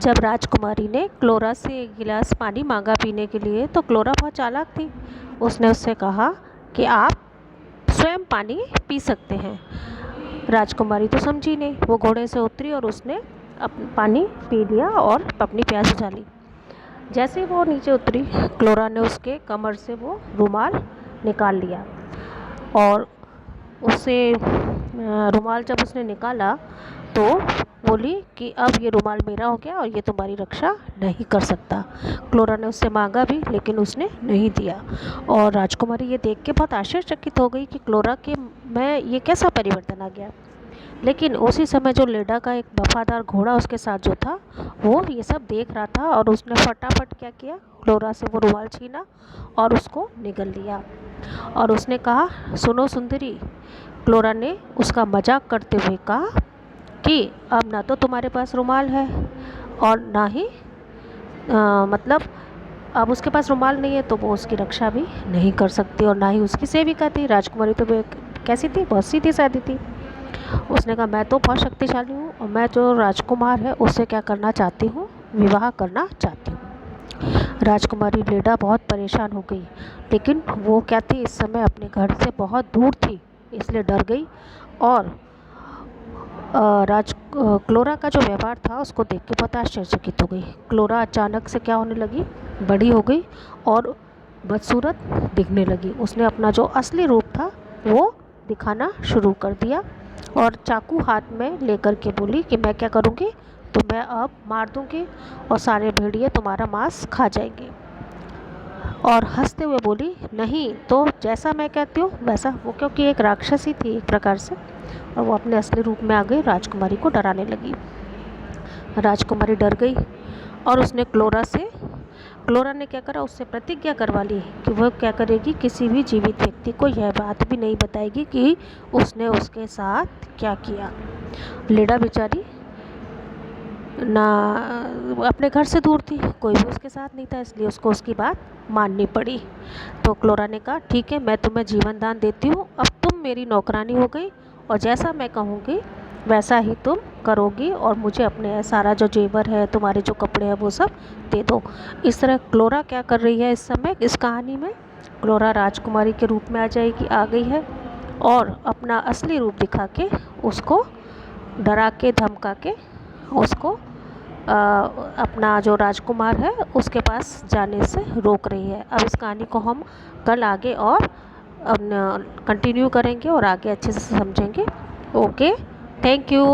जब राजकुमारी ने क्लोरा से एक गिलास पानी मांगा पीने के लिए तो क्लोरा बहुत चालाक थी। उसने उससे कहा कि आप स्वयं पानी पी सकते हैं। राजकुमारी तो समझी नहीं, वो घोड़े से उतरी और उसने पानी पी लिया और अपनी प्यास बुझा ली। जैसे ही वो नीचे उतरी, क्लोरा ने उसके कमर से वो रुमाल निकाल लिया और उससे रुमाल जब उसने निकाला तो बोली कि अब ये रुमाल मेरा हो गया और ये तुम्हारी रक्षा नहीं कर सकता। क्लोरा ने उससे मांगा भी, लेकिन उसने नहीं दिया और राजकुमारी ये देख के बहुत आश्चर्यचकित हो गई कि क्लोरा के में ये कैसा परिवर्तन आ गया। लेकिन उसी समय जो लेडा का एक वफादार घोड़ा उसके साथ जो था, वो ये सब देख रहा था और उसने फटाफट क्या किया, क्लोरा से वो रुमाल छीना और उसको निगल लिया। और उसने कहा, सुनो सुंदरी। क्लोरा ने उसका मजाक करते हुए कहा कि अब ना तो तुम्हारे पास रुमाल है और ना ही मतलब अब उसके पास रुमाल नहीं है तो वो उसकी रक्षा भी नहीं कर सकती और ना ही उसकी सेविका थी। राजकुमारी तो कैसी थी, बहुत सीधी सादी थी। उसने कहा, मैं तो बहुत शक्तिशाली हूँ और मैं जो राजकुमार है उससे क्या करना चाहती हूँ, विवाह करना चाहती हूँ। राजकुमारी लेडा बहुत परेशान हो गई, लेकिन वो क्या थी, इस समय अपने घर से बहुत दूर थी, इसलिए डर गई और क्लोरा का जो व्यवहार था उसको देख के बहुत आश्चर्यचकित हो गई। क्लोरा अचानक से क्या होने लगी, बड़ी हो गई और बदसूरत दिखने लगी। उसने अपना जो असली रूप था वो दिखाना शुरू कर दिया और चाकू हाथ में लेकर के बोली कि मैं क्या करूँगी, तो मैं अब मार दूँगी और सारे भेड़िए तुम्हारा मांस खा जाएंगे। और हंसते हुए बोली, नहीं तो जैसा मैं कहती हूँ वैसा। वो क्योंकि एक राक्षसी थी एक प्रकार से, और वो अपने असली रूप में आ गई, राजकुमारी को डराने लगी। राजकुमारी डर गई और उसने क्लोरा ने क्या करा, उससे प्रतिज्ञा करवा ली कि वह क्या करेगी, किसी भी जीवित व्यक्ति को यह बात भी नहीं बताएगी कि उसने उसके साथ क्या किया। लेडा बेचारी ना अपने घर से दूर थी, कोई भी उसके साथ नहीं था, इसलिए उसको उसकी बात माननी पड़ी। तो क्लोरा ने कहा, ठीक है, मैं तुम्हें जीवन दान देती हूँ, अब तुम मेरी नौकरानी हो गई और जैसा मैं कहूँगी वैसा ही तुम करोगी और मुझे अपने सारा जो जेवर है, तुम्हारे जो कपड़े हैं वो सब दे दो। इस तरह क्लोरा क्या कर रही है इस समय, इस कहानी में क्लोरा राजकुमारी के रूप में आ गई है और अपना असली रूप दिखा के उसको डरा के धमका के उसको अपना जो राजकुमार है उसके पास जाने से रोक रही है। अब इस कहानी को हम कल आगे और कंटिन्यू करेंगे और आगे अच्छे से समझेंगे। Okay, thank you.